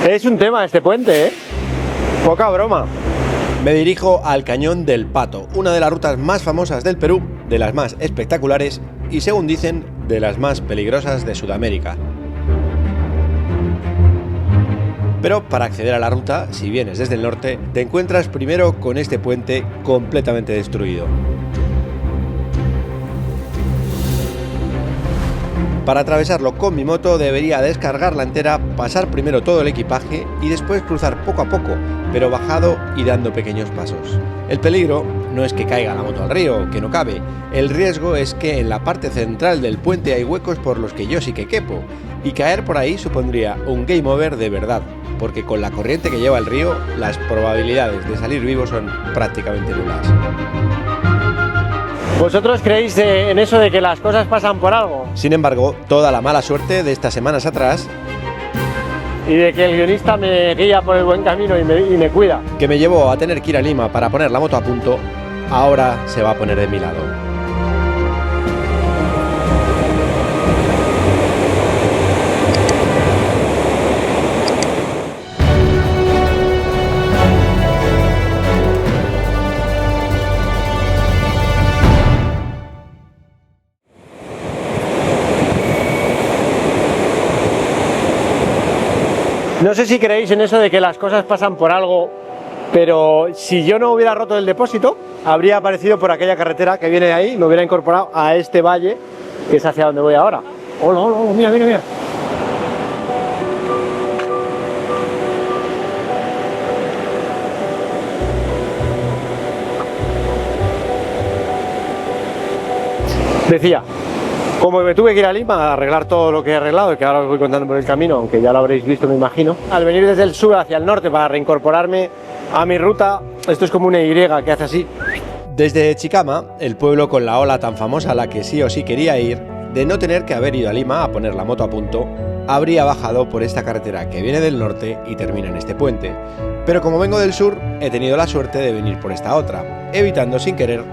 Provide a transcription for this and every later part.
Es un tema este puente, ¿eh? Poca broma. Me dirijo al Cañón del Pato, una de las rutas más famosas del Perú, de las más espectaculares y, según dicen, de las más peligrosas de Sudamérica. Pero para acceder a la ruta, si vienes desde el norte, te encuentras primero con este puente completamente destruido. Para atravesarlo con mi moto debería descargarla entera, pasar primero todo el equipaje y después cruzar poco a poco, pero bajado y dando pequeños pasos. El peligro no es que caiga la moto al río, que no cabe. El riesgo es que en la parte central del puente hay huecos por los que yo sí que quepo, y caer por ahí supondría un game over de verdad, porque con la corriente que lleva el río, las probabilidades de salir vivo son prácticamente nulas. ¿Vosotros creéis en eso de que las cosas pasan por algo? Sin embargo, toda la mala suerte de estas semanas atrás, Y de que el guionista me guía por el buen camino y me cuida. que me llevó a tener que ir a Lima para poner la moto a punto, ahora se va a poner de mi lado. No sé si creéis en eso de que las cosas pasan por algo, pero si yo no hubiera roto el depósito, habría aparecido por aquella carretera que viene de ahí, me hubiera incorporado a este valle, que es hacia donde voy ahora. ¡Hola, hola, hola! Mira, mira, mira. Decía, como me tuve que ir a Lima a arreglar todo lo que he arreglado y que ahora os voy contando por el camino, aunque ya lo habréis visto me imagino, al venir desde el sur hacia el norte para reincorporarme a mi ruta, esto es como una Y que hace así. Desde Chicama, el pueblo con la ola tan famosa a la que sí o sí quería ir, de no tener que haber ido a Lima a poner la moto a punto, habría bajado por esta carretera que viene del norte y termina en este puente. Pero como vengo del sur, he tenido la suerte de venir por esta otra, evitando sin querer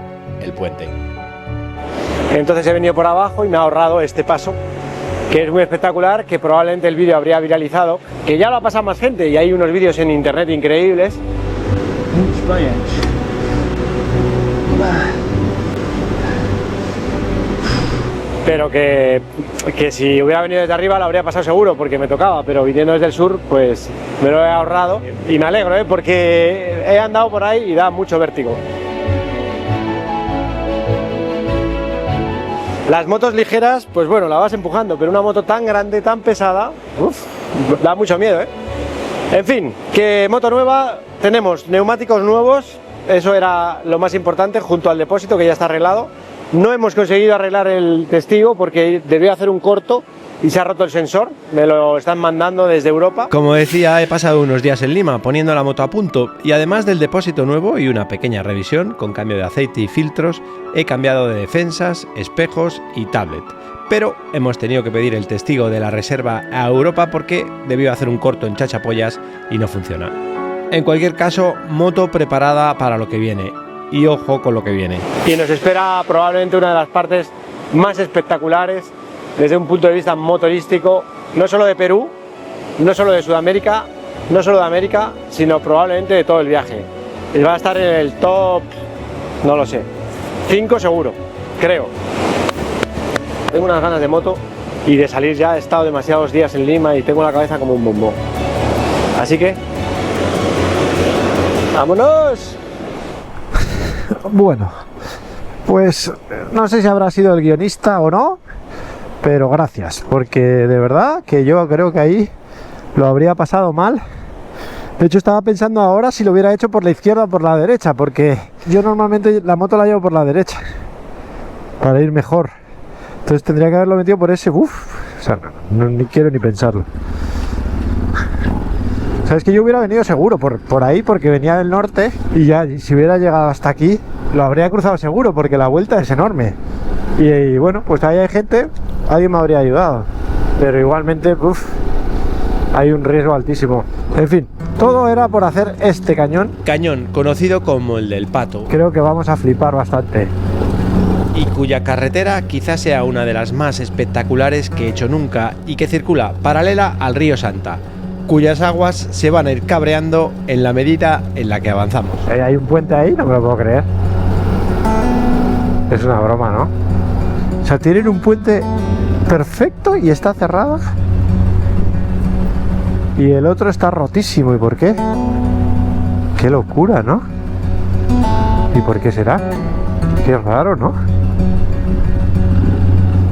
el puente. Entonces he venido por abajo y me ha ahorrado este paso, que es muy espectacular, que probablemente el vídeo habría viralizado, que ya lo ha pasado más gente y hay unos vídeos en internet increíbles. Pero que si hubiera venido desde arriba lo habría pasado seguro porque me tocaba, pero viniendo desde el sur pues me lo he ahorrado y me alegro, porque he andado por ahí y da mucho vértigo. Las motos ligeras, pues bueno, la vas empujando, pero una moto tan grande, tan pesada, da mucho miedo, En fin, que moto nueva, tenemos neumáticos nuevos, eso era lo más importante, junto al depósito que ya está arreglado. No hemos conseguido arreglar el testigo porque debió hacer un corto y se ha roto el sensor, me lo están mandando desde Europa. Como decía, he pasado unos días en Lima poniendo la moto a punto y además del depósito nuevo y una pequeña revisión con cambio de aceite y filtros, he cambiado de defensas, espejos y tablet. Pero hemos tenido que pedir el testigo de la reserva a Europa porque debió hacer un corto en Chachapollas y no funciona. En cualquier caso, moto preparada para lo que viene. Y ojo con lo que viene. Y nos espera probablemente una de las partes más espectaculares desde un punto de vista motorístico, no solo de Perú, no solo de Sudamérica, no solo de América, sino probablemente de todo el viaje. Y va a estar en el top, no lo sé, 5 seguro, creo. Tengo unas ganas de moto y de salir ya, he estado demasiados días en Lima y tengo la cabeza como un bombón. Así que, ¡vámonos! Bueno, pues no sé si habrá sido el guionista o no, pero gracias, porque de verdad que yo creo que ahí lo habría pasado mal. De hecho estaba pensando ahora si lo hubiera hecho por la izquierda o por la derecha, porque yo normalmente la moto la llevo por la derecha para ir mejor. Entonces tendría que haberlo metido por ese, o sea, ni quiero ni pensarlo. O sea, es que yo hubiera venido seguro por ahí, porque venía del norte y ya, si hubiera llegado hasta aquí, lo habría cruzado seguro, porque la vuelta es enorme. Y bueno, pues ahí hay gente, alguien me habría ayudado, pero igualmente, hay un riesgo altísimo. En fin, todo era por hacer este cañón. Cañón, conocido como el del Pato. Creo que vamos a flipar bastante. Y cuya carretera quizás sea una de las más espectaculares que he hecho nunca y que circula paralela al río Santa. cuyas aguas se van a ir cabreando en la medida en la que avanzamos. Hay un puente ahí, no me lo puedo creer. Es una broma, ¿no? O sea, tienen un puente perfecto y está cerrado. Y el otro está rotísimo. ¿Y por qué? Qué locura, ¿no? ¿Y por qué será? Qué raro, ¿no?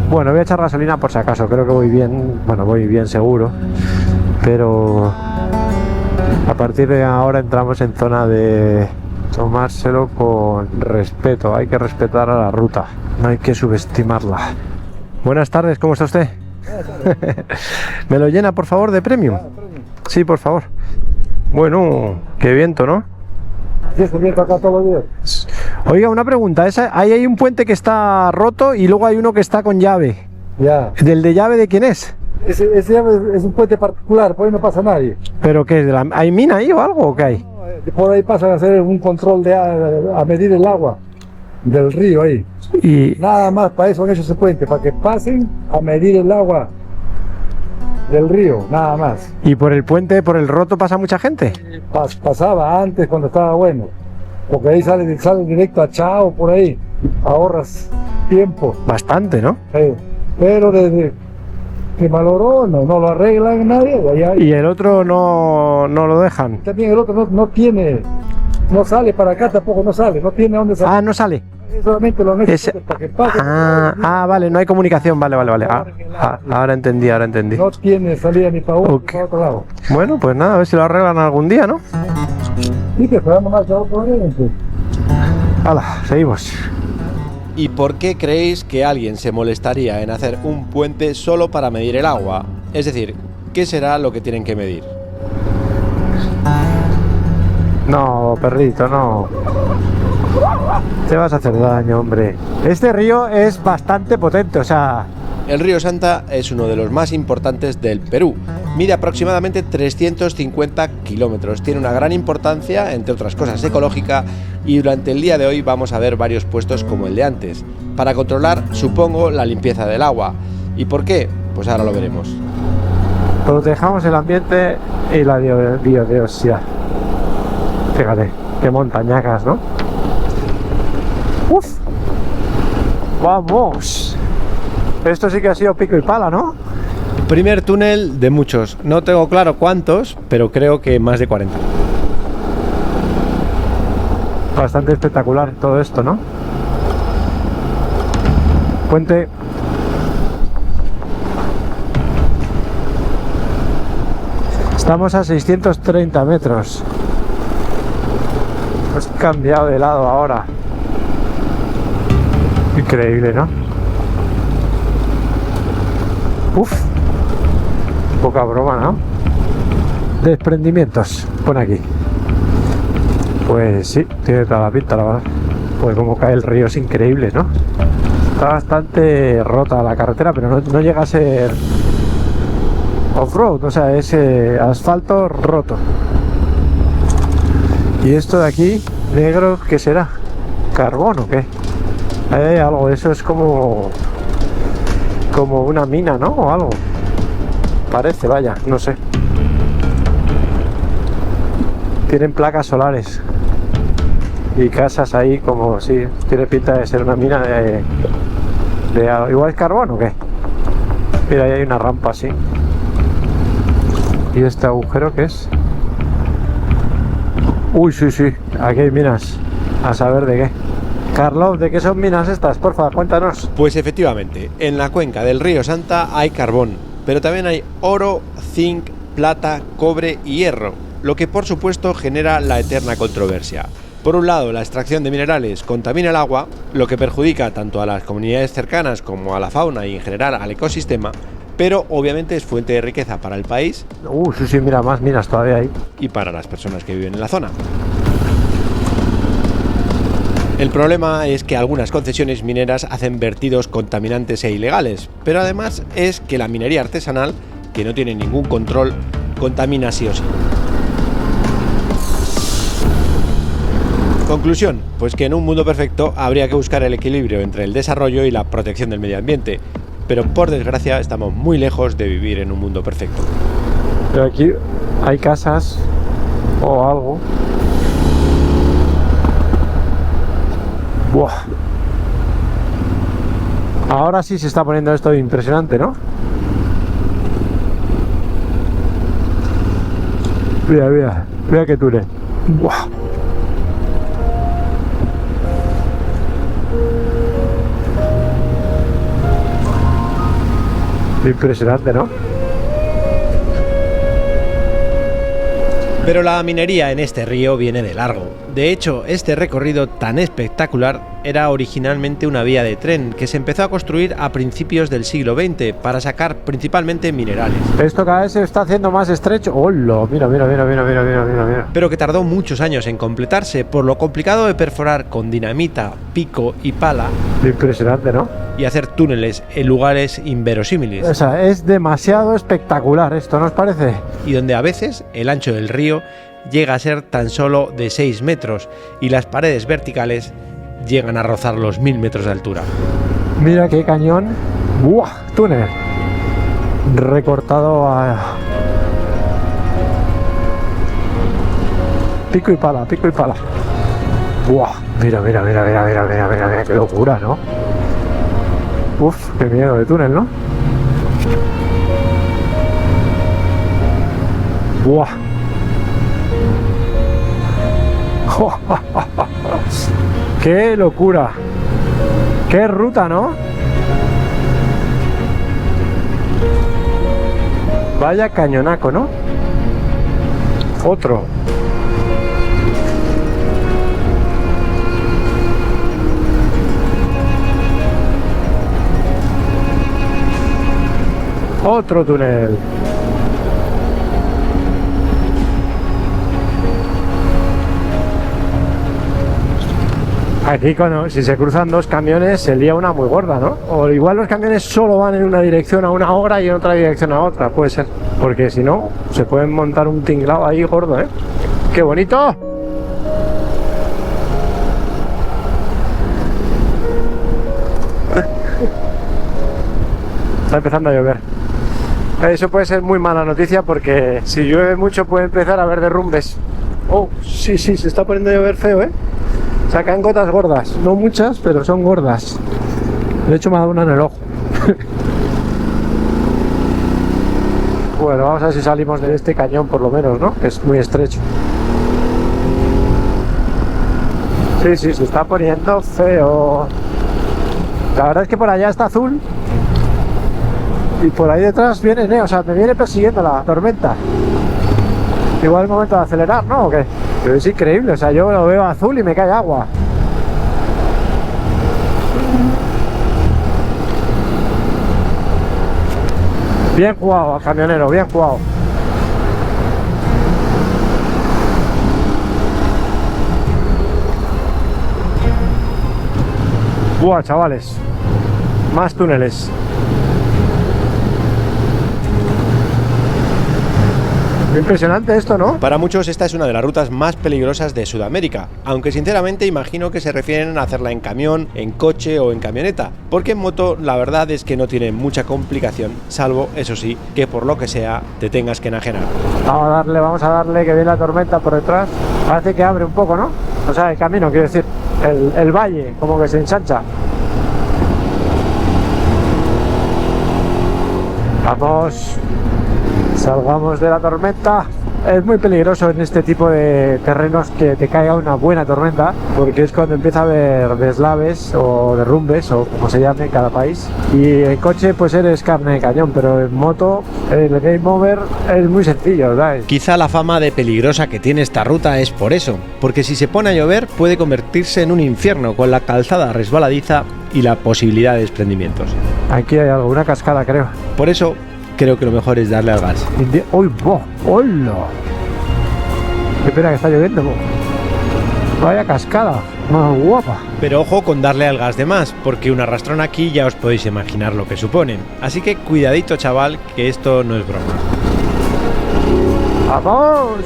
Bueno, voy a echar gasolina por si acaso. Creo que voy bien. Bueno, voy bien seguro. Pero a partir de ahora entramos en zona de tomárselo con respeto. Hay que respetar a la ruta. No hay que subestimarla. Buenas tardes, ¿cómo está usted? ¿Me lo llena, por favor, de premium? Sí, por favor. Bueno, qué viento, ¿no? Sí, se viene acá todos los días. Oiga, una pregunta. Ahí hay un puente que está roto y luego hay uno que está con llave. Ya. ¿Del de llave de quién es? Ese es un puente particular, por ahí no pasa nadie. ¿Pero qué? ¿Hay mina ahí o algo o qué hay? Por ahí pasan a hacer un control a medir el agua del río ahí. Y Nada más para eso han hecho ese puente, para que pasen a medir el agua del río, nada más. ¿Y por el puente, por el roto, pasa mucha gente? Pasaba antes cuando estaba bueno, porque ahí sale directo a Chao, por ahí, ahorras tiempo. Bastante, ¿no? Pero desde que maloró, no lo arreglan nadie. Y el otro no lo dejan. También el otro no tiene, no sale para acá tampoco, no tiene dónde salir. Ah, no sale. Solamente lo han hecho para que pase. Vale, no hay comunicación, vale. Ahora entendí. No tiene salida ni para uno ni para otro lado. Bueno, pues nada, a ver si lo arreglan algún día, ¿no? Sí, que esperamos más a otro día, pues. Hala, seguimos. ¿Y por qué creéis que alguien se molestaría en hacer un puente solo para medir el agua? Es decir, ¿qué será lo que tienen que medir? No, perrito, no. Te vas a hacer daño, hombre. Este río es bastante potente, o sea... El río Santa es uno de los más importantes del Perú. Mide aproximadamente 350 kilómetros. Tiene una gran importancia, entre otras cosas, ecológica, y durante el día de hoy vamos a ver varios puestos como el de antes, para controlar, supongo, la limpieza del agua. ¿Y por qué? Pues ahora lo veremos. Protejamos el ambiente y la biodiversidad. Fíjate, qué montañacas, ¿no? ¡Uf! ¡Vamos! Esto sí que ha sido pico y pala, ¿no? Primer túnel de muchos. No tengo claro cuántos, pero creo que más de 40. Bastante espectacular todo esto, ¿no? Puente. Estamos a 630 metros. Hemos cambiado de lado ahora. Increíble, ¿no? Uf. Poca broma, ¿no? Desprendimientos. Pon aquí. Pues sí, tiene toda la pinta, la verdad. Pues como cae el río es increíble, ¿no? Está bastante rota la carretera, pero no llega a ser off-road, o sea, es asfalto roto. Y esto de aquí, negro, ¿qué será? ¿Carbón o qué? Hay algo, eso es como una mina, ¿no? O algo. Parece, vaya, no sé. Tienen placas solares y casas ahí como si tiene pinta de ser una mina de igual es carbón o qué. Mira, ahí hay una rampa así. ¿Y este agujero qué es? Uy, sí, aquí hay minas. A saber de qué. Carlos, ¿de qué son minas estas? Porfa, cuéntanos. Pues efectivamente, en la cuenca del río Santa hay carbón, pero también hay oro, zinc, plata, cobre y hierro, lo que por supuesto genera la eterna controversia. Por un lado, la extracción de minerales contamina el agua, lo que perjudica tanto a las comunidades cercanas como a la fauna y en general al ecosistema, pero obviamente es fuente de riqueza para el país. Sí, mira, más minas todavía hay. Y para las personas que viven en la zona. El problema es que algunas concesiones mineras hacen vertidos contaminantes e ilegales, pero además es que la minería artesanal, que no tiene ningún control, contamina sí o sí. Conclusión, pues que en un mundo perfecto habría que buscar el equilibrio entre el desarrollo y la protección del medio ambiente, pero por desgracia estamos muy lejos de vivir en un mundo perfecto. Pero aquí hay casas o algo. Buah. Ahora sí se está poniendo esto impresionante, ¿no? Mira, mira, mira qué túnel. Buah. Impresionante, ¿no? Pero la minería en este río viene de largo. De hecho, este recorrido tan espectacular era originalmente una vía de tren que se empezó a construir a principios del siglo XX para sacar principalmente minerales. Esto cada vez se está haciendo más estrecho. ¡Hola! Mira, mira, mira, mira, mira, mira, mira, mira. Pero que tardó muchos años en completarse por lo complicado de perforar con dinamita, pico y pala. Impresionante, ¿no? Y hacer túneles en lugares inverosímiles. O sea, es demasiado espectacular esto, ¿no os parece? Y donde a veces el ancho del río llega a ser tan solo de 6 metros y las paredes verticales llegan a rozar los 1000 metros de altura. Mira qué cañón. ¡Buah! Túnel. Recortado a... pico y pala, pico y pala. ¡Buah! Mira, mira, mira, mira, mira, mira, mira, mira, qué locura, ¿no? Uf, qué miedo de túnel, ¿no? ¡Buah! ¡Qué locura! ¡Qué ruta!, ¿no? Vaya cañonaco, ¿no? Otro. Otro túnel. Aquí si se cruzan dos camiones se lía una muy gorda, ¿no? O igual los camiones solo van en una dirección a una hora y en otra dirección a otra, puede ser. Porque si no, se pueden montar un tinglado ahí gordo, ¿eh? ¡Qué bonito! Está empezando a llover. Eso puede ser muy mala noticia porque si llueve mucho puede empezar a haber derrumbes. Oh, sí, sí, se está poniendo a llover feo, ¿eh? Sacan gotas gordas, no muchas, pero son gordas. De hecho me ha dado una en el ojo. Bueno, vamos a ver si salimos de este cañón por lo menos, ¿no? Que es muy estrecho. Sí, sí, se está poniendo feo. La verdad es que por allá está azul. Y por ahí detrás viene, o sea, me viene persiguiendo la tormenta. Igual es el momento de acelerar, ¿no? ¿O qué? Pero es increíble, o sea, yo lo veo azul y me cae agua. Bien jugado, camionero, bien jugado. Buah, chavales. Más túneles. Impresionante esto, ¿no? Para muchos esta es una de las rutas más peligrosas de Sudamérica, aunque sinceramente imagino que se refieren a hacerla en camión, en coche o en camioneta, porque en moto la verdad es que no tiene mucha complicación, salvo, eso sí, que por lo que sea te tengas que enajenar. Vamos a darle que viene la tormenta por detrás. Parece que abre un poco, ¿no? O sea, el camino, quiero decir, el valle, como que se ensancha. Vamos. Salgamos de la tormenta. Es muy peligroso en este tipo de terrenos que te caiga una buena tormenta, porque es cuando empieza a haber deslaves o derrumbes o como se llame en cada país. Y en coche pues eres carne de cañón, pero en moto el game over es muy sencillo, ¿verdad? Quizá la fama de peligrosa que tiene esta ruta es por eso, porque si se pone a llover puede convertirse en un infierno con la calzada resbaladiza y la posibilidad de desprendimientos. Aquí hay algo, una cascada creo. Por eso creo que lo mejor es darle al gas. ¡Uy, boh! ¡Hola! Espera, que está lloviendo. Vaya cascada, más guapa. Pero ojo con darle al gas de más, porque un arrastrón aquí ya os podéis imaginar lo que suponen. Así que cuidadito, chaval, que esto no es broma. ¡Vamos!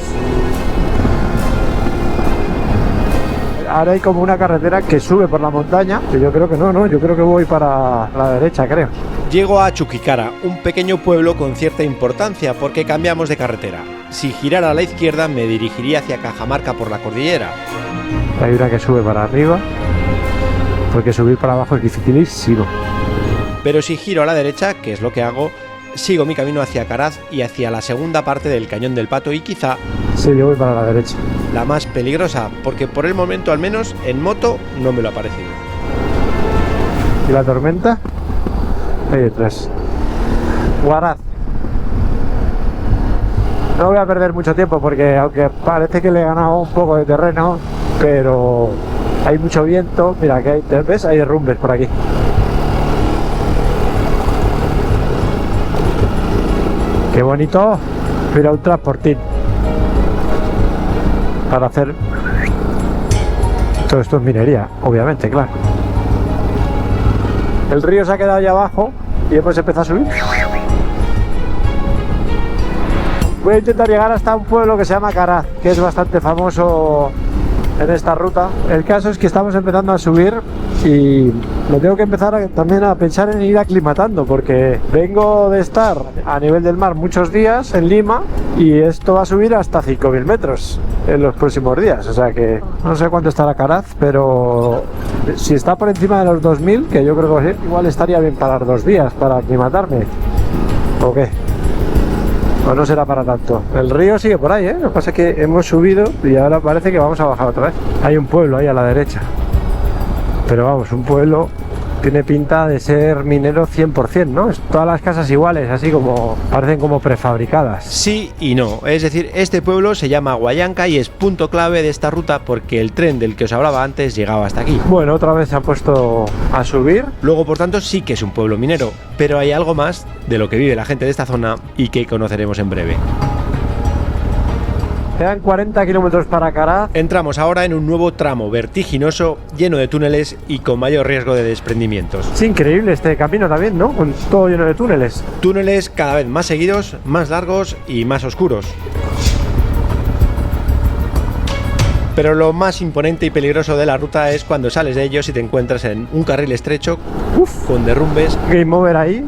ahora hay como una carretera que sube por la montaña, que yo creo que no, yo creo que voy para la derecha, creo. Llego a Chuquicara, un pequeño pueblo con cierta importancia porque cambiamos de carretera. Si girara a la izquierda me dirigiría hacia Cajamarca por la cordillera. Hay una que sube para arriba, porque subir para abajo es dificilísimo. Pero si giro a la derecha, que es lo que hago, sigo mi camino hacia Caraz y hacia la segunda parte del Cañón del Pato y quizá Sí, yo voy para la derecha. la más peligrosa, porque por el momento al menos en moto no me lo ha parecido. ¿Y la tormenta? Ahí detrás. Huaraz. No voy a perder mucho tiempo porque aunque parece que le he ganado un poco de terreno, pero hay mucho viento. Mira, que hay, ¿ves? Hay derrumbes por aquí. Qué bonito. Mira, un transportín para hacer... Todo esto es minería, obviamente, claro. El río se ha quedado allá abajo y después empezó a subir. Voy a intentar llegar hasta un pueblo que se llama Caraz, que es bastante famoso en esta ruta. El caso es que estamos empezando a subir y me tengo que empezar también a pensar en ir aclimatando, porque vengo de estar a nivel del mar muchos días en Lima y esto va a subir hasta 5.000 metros en los próximos días. O sea que no sé cuánto estará Caraz, pero si está por encima de los 2.000, que yo creo que sí, igual estaría bien parar 2 días para aclimatarme. ¿O qué? O no será para tanto. El río sigue por ahí, ¿eh? Lo que pasa es que hemos subido y ahora parece que vamos a bajar otra vez. Hay un pueblo ahí a la derecha. Pero vamos, un pueblo tiene pinta de ser minero 100%, ¿no? Todas las casas iguales, así como parecen como prefabricadas. Sí y no, es decir, este pueblo se llama Huallanca y es punto clave de esta ruta porque el tren del que os hablaba antes llegaba hasta aquí. Bueno, otra vez se ha puesto a subir. Luego, por tanto, sí que es un pueblo minero, pero hay algo más de lo que vive la gente de esta zona y que conoceremos en breve. Quedan 40 kilómetros para Caraz. Entramos ahora en un nuevo tramo vertiginoso, lleno de túneles y con mayor riesgo de desprendimientos. Es increíble este camino también, ¿no? Con todo lleno de túneles. Túneles cada vez más seguidos, más largos y más oscuros. Pero lo más imponente y peligroso de la ruta es cuando sales de ellos y te encuentras en un carril estrecho, con derrumbes. Game over ahí,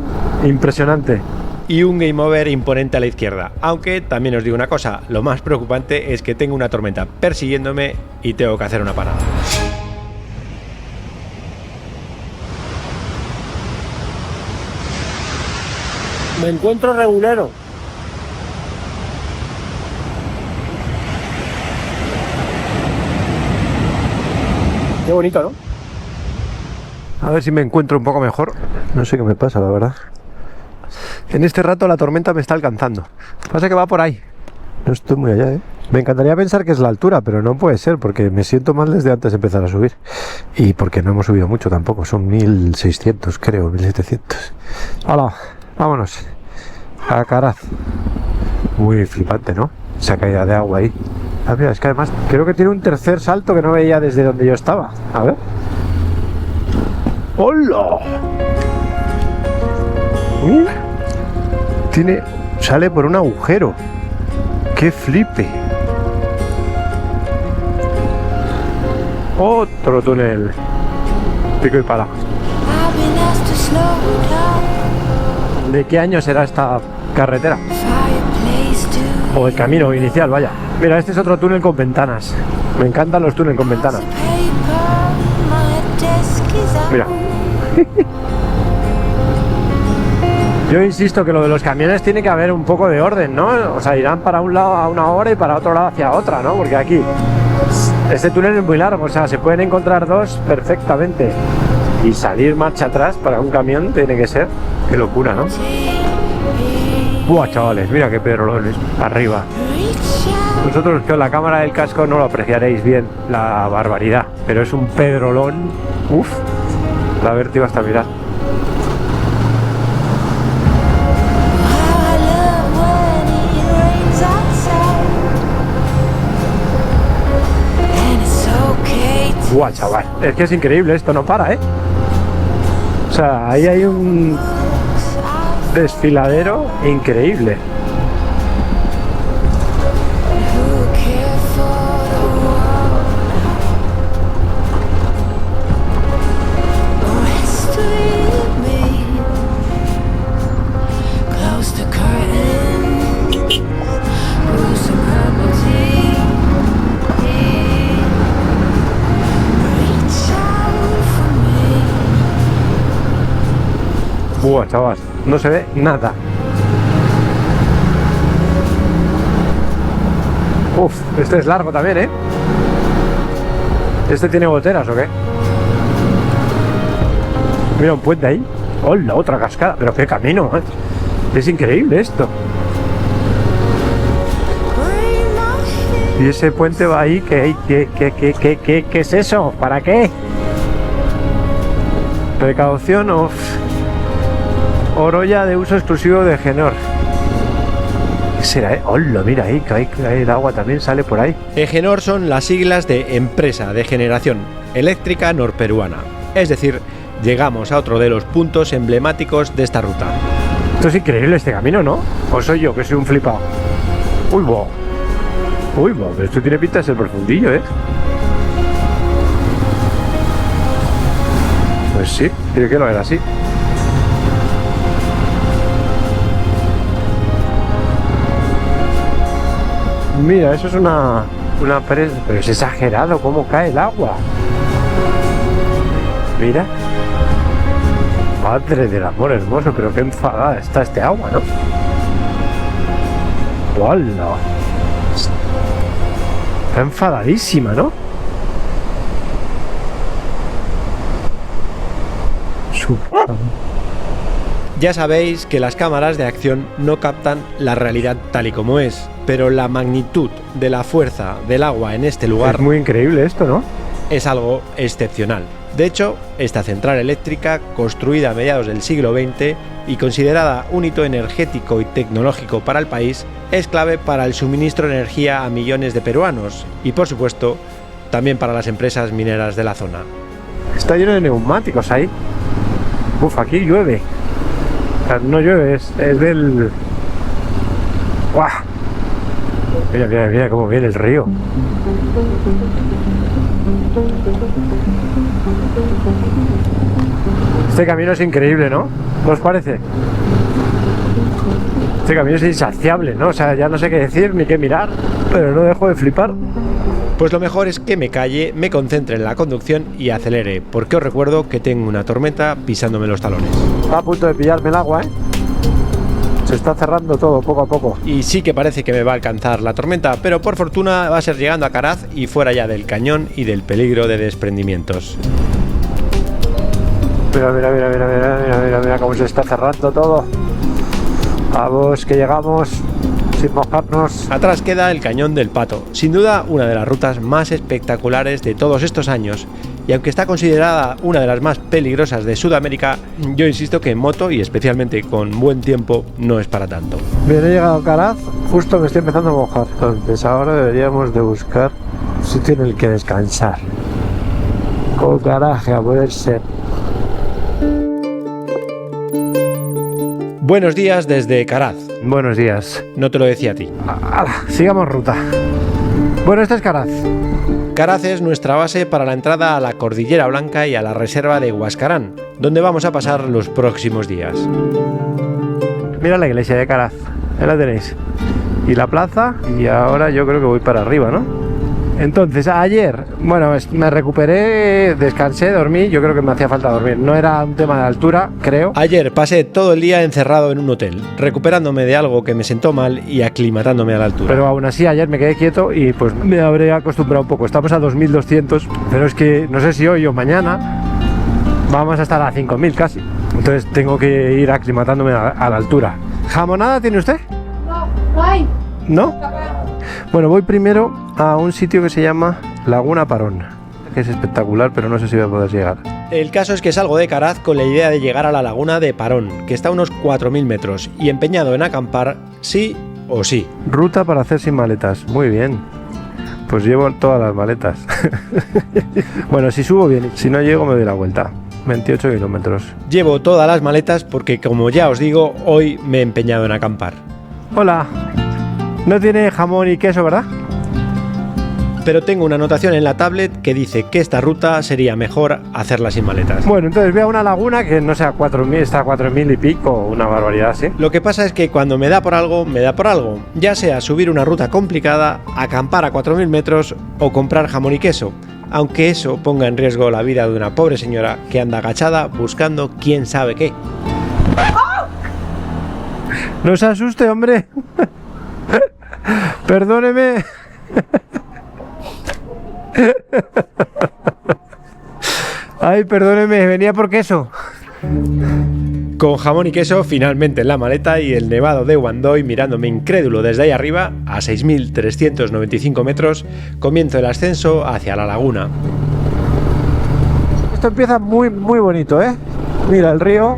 impresionante. Y un game over imponente a la izquierda. Aunque también os digo una cosa, lo más preocupante es que tengo una tormenta persiguiéndome y tengo que hacer una parada. Me encuentro regulero. Qué bonito, ¿no? A ver si me encuentro un poco mejor. No sé qué me pasa, la verdad. En este rato la tormenta me está alcanzando. Pasa que va por ahí. No estoy muy allá, ¿eh? Me encantaría pensar que es la altura, pero no puede ser, porque me siento mal desde antes de empezar a subir. Y porque no hemos subido mucho tampoco. Son 1.600, creo, 1.700. Hola, vámonos. A Caraz. Muy flipante, ¿no? Esa caída de agua ahí. Ah, mira, es que además creo que tiene un tercer salto que no veía desde donde yo estaba. A ver. ¡Hola! Sale por un agujero. ¡Qué flipe! Otro túnel. Pico y pala. ¿De qué año será esta carretera? O el camino inicial, vaya. Mira, este es otro túnel con ventanas. Me encantan los túneles con ventanas. Mira. Yo insisto que lo de los camiones tiene que haber un poco de orden, ¿no? O sea, irán para un lado a una hora y para otro lado hacia otra, ¿no? Porque aquí este túnel es muy largo, o sea, se pueden encontrar dos perfectamente. Y salir marcha atrás para un camión tiene que ser... Qué locura, ¿no? Buah, chavales, mira qué pedrolones arriba. Vosotros con la cámara del casco no lo apreciaréis bien, la barbaridad. Pero es un pedrolón. Uf, la vértigo hasta mirar. Buah, chaval, es que es increíble, esto no para, ¿eh? O sea, ahí hay un desfiladero increíble. Buah, chaval, no se ve nada. Uf, este es largo también, ¿eh? ¿Este tiene goteras o qué? Mira un puente ahí. ¡Hola! Otra cascada. Pero qué camino, ¿eh? Es increíble esto. Y ese puente va ahí. ¿Qué es eso? ¿Para qué? Precaución of Oroya de uso exclusivo de Egenor. ¿Qué será? ¡Hola! Mira ahí, que el agua también sale por ahí. Egenor son las siglas de Empresa de Generación Eléctrica Norperuana. Es decir, llegamos a otro de los puntos emblemáticos de esta ruta. Esto es increíble este camino, ¿no? ¿O soy yo que soy un flipado? Uy, bo. Uy, bo, pero esto tiene pinta de ser profundillo, ¿eh? Pues sí, tiene que lo era así. Mira, eso es una presa, pero es exagerado cómo cae el agua. Mira. Madre del amor hermoso, pero qué enfadada está este agua, ¿no? ¡Hola! Está enfadadísima, ¿no? Ya sabéis que las cámaras de acción no captan la realidad tal y como es, pero la magnitud de la fuerza del agua en este lugar es muy increíble esto, ¿no? Es algo excepcional. De hecho, esta central eléctrica, construida a mediados del siglo XX y considerada un hito energético y tecnológico para el país, es clave para el suministro de energía a millones de peruanos y, por supuesto, también para las empresas mineras de la zona. Está lleno de neumáticos ahí. Uf, aquí llueve. O sea, no llueve, es del... ¡Guau! Mira, mira, mira cómo viene el río. Este camino es increíble, ¿no? ¿No os parece? Este camino es insaciable, ¿no? O sea, ya no sé qué decir ni qué mirar, pero no dejo de flipar. Pues lo mejor es que me calle, me concentre en la conducción y acelere, porque os recuerdo que tengo una tormenta pisándome los talones. Está a punto de pillarme el agua, ¿eh? Se está cerrando todo poco a poco. Y sí que parece que me va a alcanzar la tormenta, pero por fortuna va a ser llegando a Caraz y fuera ya del cañón y del peligro de desprendimientos. Mira, mira, mira, mira, mira, mira, mira, mira cómo se está cerrando todo. Vamos, que llegamos sin mojarnos. Atrás queda el Cañón del Pato, sin duda una de las rutas más espectaculares de todos estos años. Y aunque está considerada una de las más peligrosas de Sudamérica, yo insisto que en moto y especialmente con buen tiempo no es para tanto. Bien, he llegado a Caraz, justo me estoy empezando a mojar. Entonces ahora deberíamos de buscar un sitio en el que descansar. Con garaje a poder ser. Buenos días desde Caraz. Buenos días. No te lo decía a ti. Sigamos ruta. Bueno, este es Caraz. Caraz es nuestra base para la entrada a la Cordillera Blanca y a la reserva de Huascarán, donde vamos a pasar los próximos días. Mira la iglesia de Caraz, ahí la tenéis. Y la plaza, y ahora yo creo que voy para arriba, ¿no? Entonces, ayer, bueno, me recuperé, descansé, dormí, yo creo que me hacía falta dormir. No era un tema de altura, creo. Ayer pasé todo el día encerrado en un hotel, recuperándome de algo que me sentó mal y aclimatándome a la altura. Pero aún así, ayer me quedé quieto y pues me habré acostumbrado un poco. Estamos a 2.200, pero es que no sé si hoy o mañana vamos a estar a 5.000 casi. Entonces tengo que ir aclimatándome a la altura. ¿Jamonada tiene usted? No, no hay. ¿No? Bueno, voy primero a un sitio que se llama Laguna Parón, que es espectacular, pero no sé si voy a poder llegar. El caso es que salgo de Caraz con la idea de llegar a la laguna de Parón, que está a unos 4.000 metros, y empeñado en acampar sí o sí. Ruta para hacer sin maletas, muy bien. Pues llevo todas las maletas. Bueno, si subo bien, si no llego me doy la vuelta. 28 kilómetros. Llevo todas las maletas porque, como ya os digo, hoy me he empeñado en acampar. Hola. No tiene jamón y queso, ¿verdad? Pero tengo una anotación en la tablet que dice que esta ruta sería mejor hacerla sin maletas. Bueno, entonces voy a una laguna que no sé, a 4.000, está a 4.000 y pico, una barbaridad así. Lo que pasa es que cuando me da por algo, me da por algo. Ya sea subir una ruta complicada, acampar a 4.000 metros o comprar jamón y queso. Aunque eso ponga en riesgo la vida de una pobre señora que anda agachada buscando quién sabe qué. No se asuste, hombre. Perdóneme. Ay, perdóneme, venía por queso. Con jamón y queso finalmente en la maleta y el nevado de Wandoy mirándome incrédulo desde ahí arriba, a 6.395 metros, comienzo el ascenso hacia la laguna. Esto empieza muy bonito, ¿eh? Mira el río,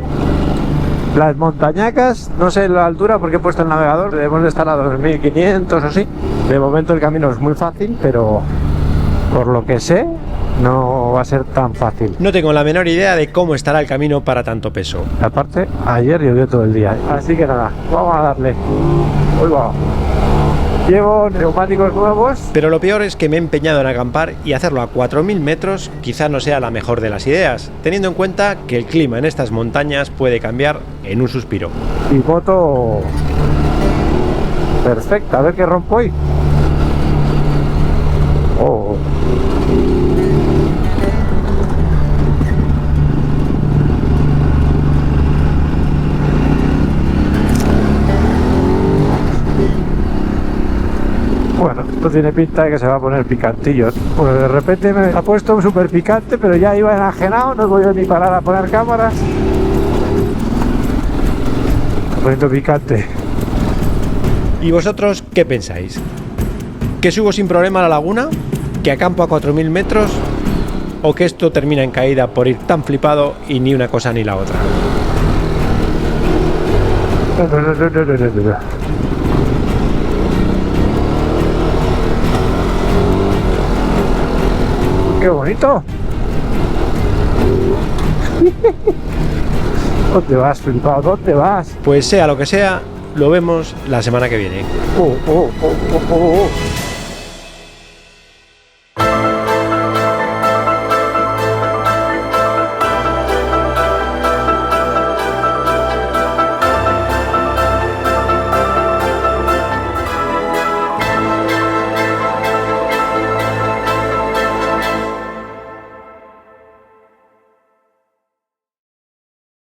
las montañacas, no sé la altura porque he puesto el navegador, debemos de estar a 2.500 o así. De momento el camino es muy fácil, pero por lo que sé, no va a ser tan fácil. No tengo la menor idea de cómo estará el camino para tanto peso. Aparte, ayer llovió todo el día, así que nada, vamos a darle. Uy, va. Llevo neumáticos nuevos. Pero lo peor es que me he empeñado en acampar y hacerlo a 4.000 metros quizá no sea la mejor de las ideas, teniendo en cuenta que el clima en estas montañas puede cambiar en un suspiro. Y moto perfecta, a ver qué rompo hoy. Oh. Bueno, esto tiene pinta de que se va a poner picantillo. Pues de repente me ha puesto súper picante, pero ya iba enajenado, no voy a ni parar a poner cámaras. Poniendo picante. ¿Y vosotros qué pensáis? ¿Que subo sin problema a la laguna? ¿Que acampo a 4.000 metros? ¿O que esto termina en caída por ir tan flipado y ni una cosa ni la otra? No. ¡Qué bonito! ¿Dónde vas, flipado? ¿Dónde vas? Pues sea lo que sea, lo vemos la semana que viene. Oh.